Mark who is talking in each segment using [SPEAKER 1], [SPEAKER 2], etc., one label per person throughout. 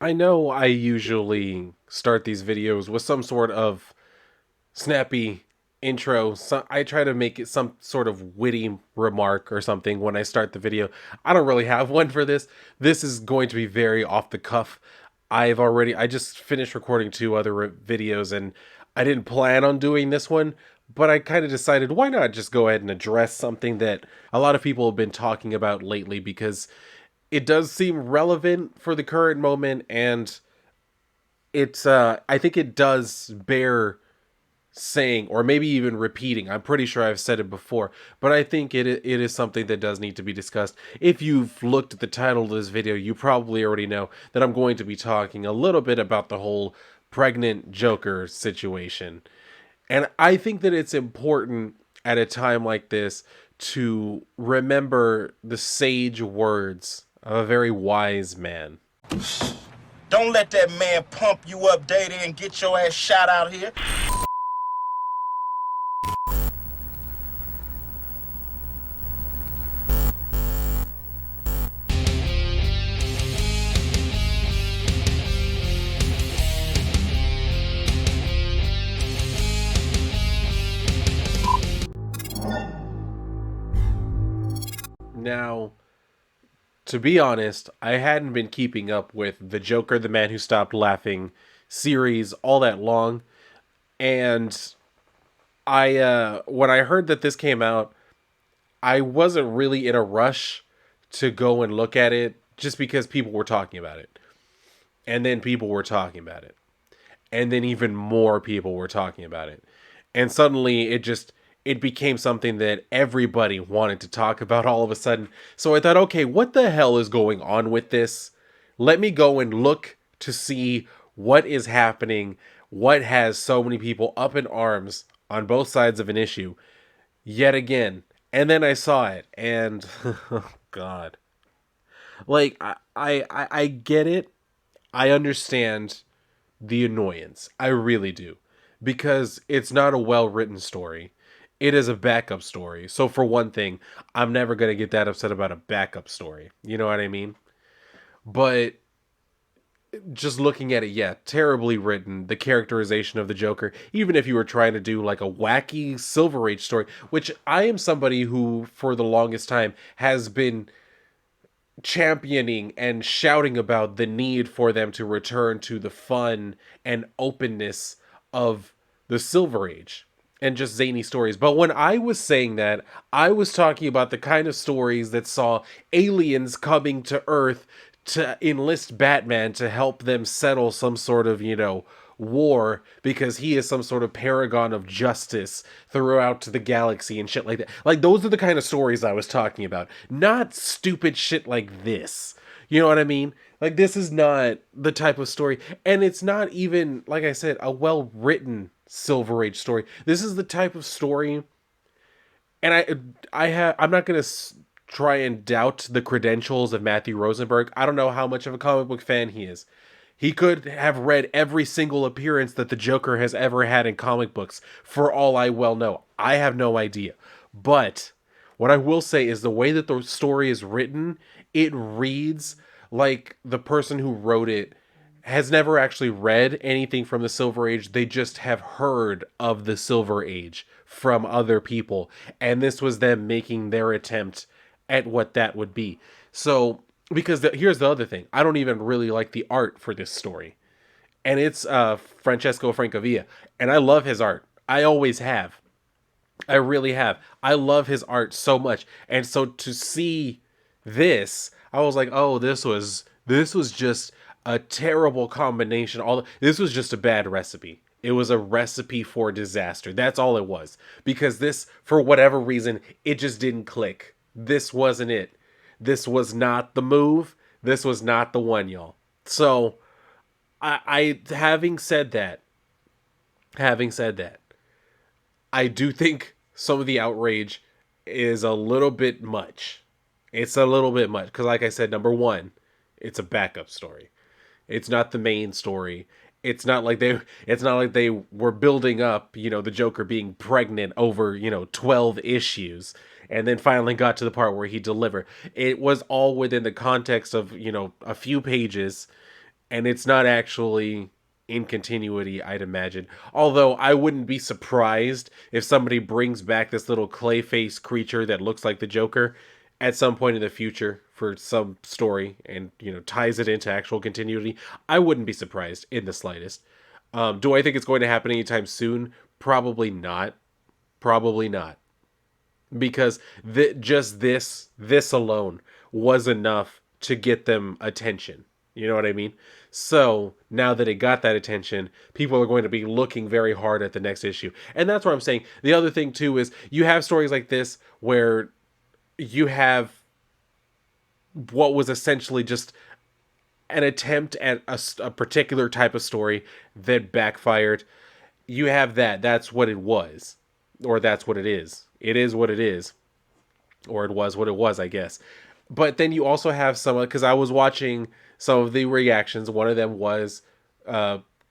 [SPEAKER 1] I know I usually start these videos with some sort of snappy intro. So I try to make it some sort of witty remark or something when I start the video. I don't really have one for this. This is going to be very off the cuff. I just finished recording two other videos and I didn't plan on doing this one, but I kind of decided why not just go ahead and address something that a lot of people have been talking about lately because it does seem relevant for the current moment, and it's I think it does bear saying, or maybe even repeating. I'm pretty sure I've said it before, but I think it is something that does need to be discussed. If you've looked at the title of this video, you probably already know that I'm going to be talking a little bit about the whole pregnant Joker situation. And I think that it's important at a time like this to remember the sage words of a very wise man.
[SPEAKER 2] Don't let that man pump you up, Daddy, and get your ass shot out here.
[SPEAKER 1] Now, to be honest, I hadn't been keeping up with The Joker, the Man Who Stopped Laughing series all that long, and I when I heard that this came out, I wasn't really in a rush to go and look at it just because people were talking about it. And then people were talking about it. And then even more people were talking about it. And suddenly it became something that everybody wanted to talk about all of a sudden. So I thought, okay, what the hell is going on with this? Let me go and look to see what is happening, what has so many people up in arms on both sides of an issue yet again. And then I saw it, and oh god. Like I get it. I understand the annoyance. I really do. Because it's not a well written story. It is a backup story. So for one thing, I'm never gonna get that upset about a backup story. You know what I mean? But just looking at it, yeah, terribly written. The characterization of the Joker, even if you were trying to do like a wacky Silver Age story, which I am somebody who, for the longest time, has been championing and shouting about the need for them to return to the fun and openness of the Silver Age and just zany stories. But when I was saying that, I was talking about the kind of stories that saw aliens coming to Earth to enlist Batman to help them settle some sort of, war because he is some sort of paragon of justice throughout the galaxy and shit like that. Like, those are the kind of stories I was talking about, not stupid shit like this. You know what I mean? Like, this is not the type of story, and it's not even, like I said, a well written Silver Age story. This is the type of story, and I'm not gonna try and doubt the credentials of Matthew Rosenberg. I don't know how much of a comic book fan he is. He could have read every single appearance that the Joker has ever had in comic books, for all I well know. I have no idea. But what I will say is the way that the story is written, it reads like the person who wrote it has never actually read anything from the Silver Age. They just have heard of the Silver Age from other people. And this was them making their attempt at what that would be. So, because here's the other thing. I don't even really like the art for this story. And it's Francesco Francavilla. And I love his art. I always have. I really have. I love his art so much. And so to see this, I was like, "Oh, this was just a terrible combination. This was just a bad recipe. It was a recipe for disaster. That's all it was. Because this, for whatever reason, it just didn't click. This wasn't it. This was not the move. This was not the one, y'all." So, I having said that, I do think some of the outrage is a little bit much. It's a little bit much because, like I said, number one, it's a backup story. It's not the main story. It's not like they were building up, the Joker being pregnant over, 12 issues and then finally got to the part where he delivered. It was all within the context of, a few pages, and it's not actually in continuity, I'd imagine. Although I wouldn't be surprised if somebody brings back this little clayface creature that looks like the Joker at some point in the future for some story and, ties it into actual continuity. I wouldn't be surprised in the slightest. Do I think it's going to happen anytime soon? Probably not. Probably not, because just this alone was enough to get them attention. You know what I mean? So now that it got that attention, people are going to be looking very hard at the next issue. And that's what I'm saying. The other thing too is you have stories like this where you have what was essentially just an attempt at a particular type of story that backfired. You have that. That's what it was. Or that's what it is. It is what it is. Or it was what it was, I guess. But then you also have some, because I was watching some of the reactions. One of them was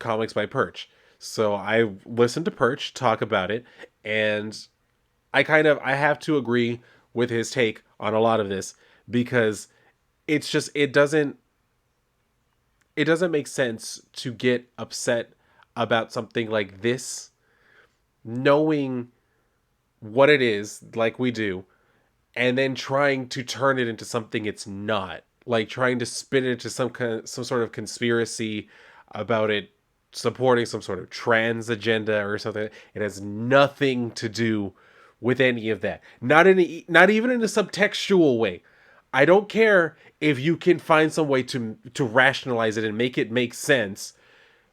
[SPEAKER 1] comics by Perch. So I listened to Perch talk about it, and I have to agree with his take on a lot of this, because it's just it doesn't make sense to get upset about something like this, knowing what it is, like we do, and then trying to turn it into something it's not, like trying to spin it into some sort of conspiracy about it supporting some sort of trans agenda or something. It has nothing to do with any of that. Not even in a subtextual way. I don't care if you can find some way to rationalize it and make it make sense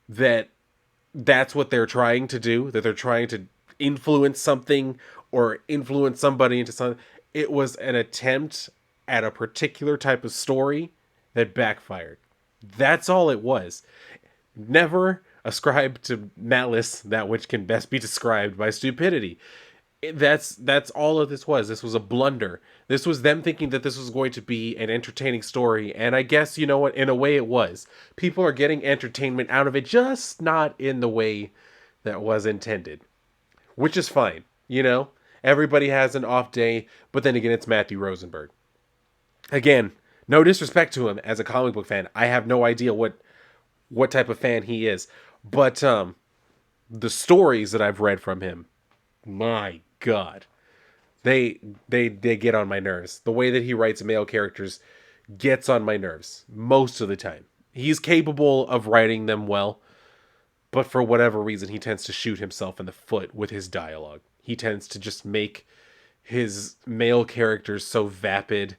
[SPEAKER 1] that that's what they're trying to do, that they're trying to influence something or influence somebody into something. It was an attempt at a particular type of story that backfired. That's all it was. Never ascribe to malice that which can best be described by stupidity. That's all of this was. This was a blunder. This was them thinking that this was going to be an entertaining story, and I guess, you know what, in a way it was. People are getting entertainment out of it, just not in the way that was intended, which is fine. Everybody has an off day, but then again, it's Matthew Rosenberg. Again, no disrespect to him as a comic book fan. I have no idea what type of fan he is, but the stories that I've read from him, my God, they get on my nerves. The way that he writes male characters gets on my nerves most of the time. He's capable of writing them well, but for whatever reason, he tends to shoot himself in the foot with his dialogue. He tends to just make his male characters so vapid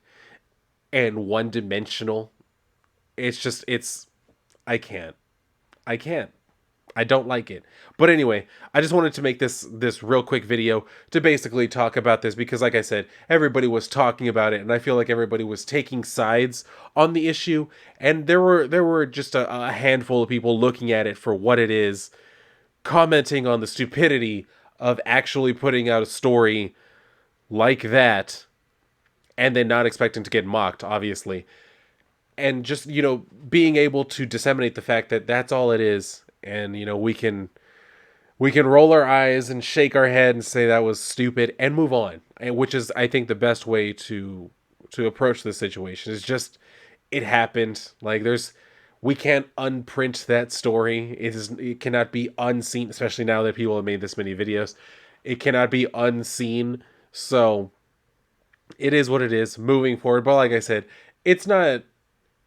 [SPEAKER 1] and one-dimensional. I can't. I can't. I don't like it. But anyway, I just wanted to make this real quick video to basically talk about this, because like I said, everybody was talking about it, and I feel like everybody was taking sides on the issue, and there were just a handful of people looking at it for what it is, commenting on the stupidity of actually putting out a story like that and then not expecting to get mocked, obviously. And just, being able to disseminate the fact that that's all it is, and we can roll our eyes and shake our head and say that was stupid and move on, and which is, I think, the best way to approach this situation. Is just, it happened. Like, we can't unprint that story. It cannot be unseen, especially now that people have made this many videos. It cannot be unseen. So it is what it is moving forward. But like I said, it's not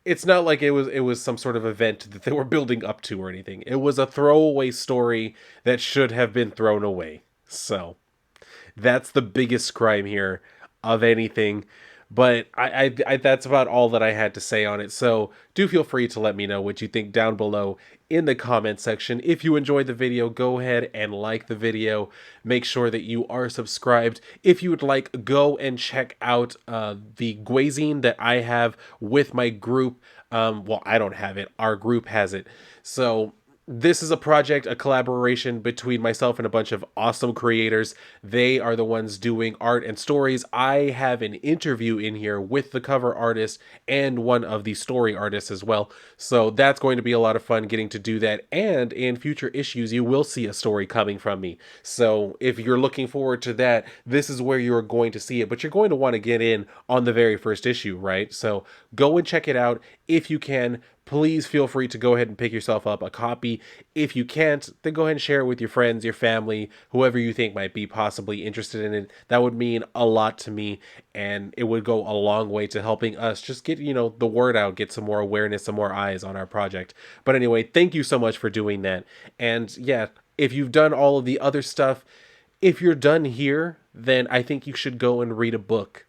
[SPEAKER 1] like it was some sort of event that they were building up to or anything. It was a throwaway story that should have been thrown away. So that's the biggest crime here of anything. But I that's about all that I had to say on it. So do feel free to let me know what you think down below in the comment section. If you enjoyed the video, go ahead and like the video. Make sure that you are subscribed. If you would like, go and check out the Güey that I have with my group. Well, I don't have it. Our group has it. So this is a project, a collaboration between myself and a bunch of awesome creators. They are the ones doing art and stories. I have an interview in here with the cover artist and one of the story artists as well. So that's going to be a lot of fun getting to do that. And in future issues, you will see a story coming from me. So if you're looking forward to that, this is where you're going to see it. But you're going to want to get in on the very first issue, right? So go and check it out if you can. please feel free to go ahead and pick yourself up a copy. If you can't, then go ahead and share it with your friends, your family, whoever you think might be possibly interested in it. That would mean a lot to me, and it would go a long way to helping us just get, the word out, get some more awareness, some more eyes on our project. But anyway, thank you so much for doing that. And yeah, if you've done all of the other stuff, if you're done here, then I think you should go and read a book.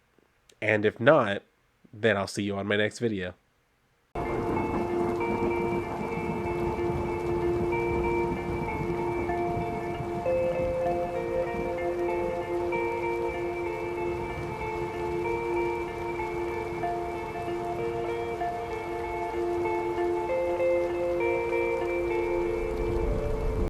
[SPEAKER 1] And if not, then I'll see you on my next video.